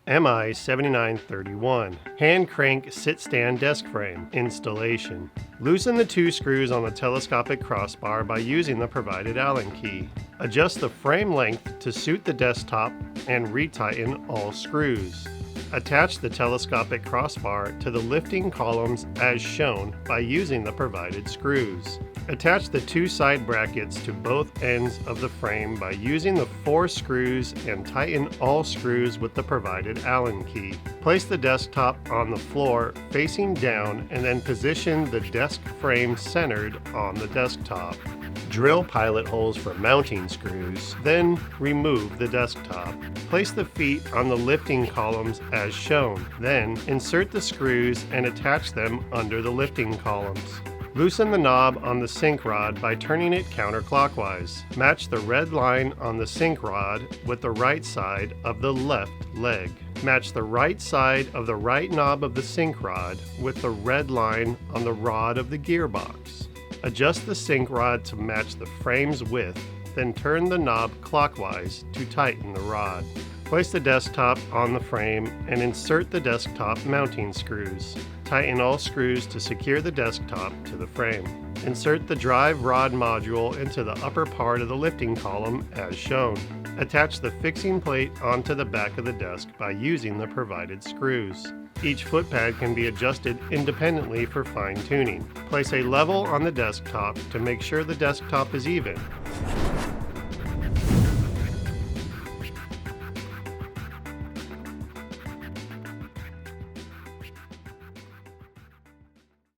MI-7931 Hand Crank Sit-Stand Desk Frame Installation. Loosen the 2 screws on the telescopic crossbar by using the provided Allen key. Adjust the frame length to suit the desktop and retighten all screws. Attach the telescopic crossbar to the lifting columns as shown by using the provided screws. Attach the 2 side brackets to both ends of the frame by using the 4 screws and tighten all screws with the provided Allen key. Place the desktop on the floor facing down and then position the desk frame centered on the desktop. Drill pilot holes for mounting screws, then remove the desktop. Place the feet on the lifting columns as shown, then insert the screws and attach them under the lifting columns. Loosen the knob on the sink rod by turning it counterclockwise. Match the red line on the sink rod with the right side of the left leg. Match the right side of the right knob of the sink rod with the red line on the rod of the gearbox. Adjust the sink rod to match the frame's width, then turn the knob clockwise to tighten the rod. Place the desktop on the frame and insert the desktop mounting screws. Tighten all screws to secure the desktop to the frame. Insert the drive rod module into the upper part of the lifting column as shown. Attach the fixing plate onto the back of the desk by using the provided screws. Each footpad can be adjusted independently for fine-tuning. Place a level on the desktop to make sure the desktop is even.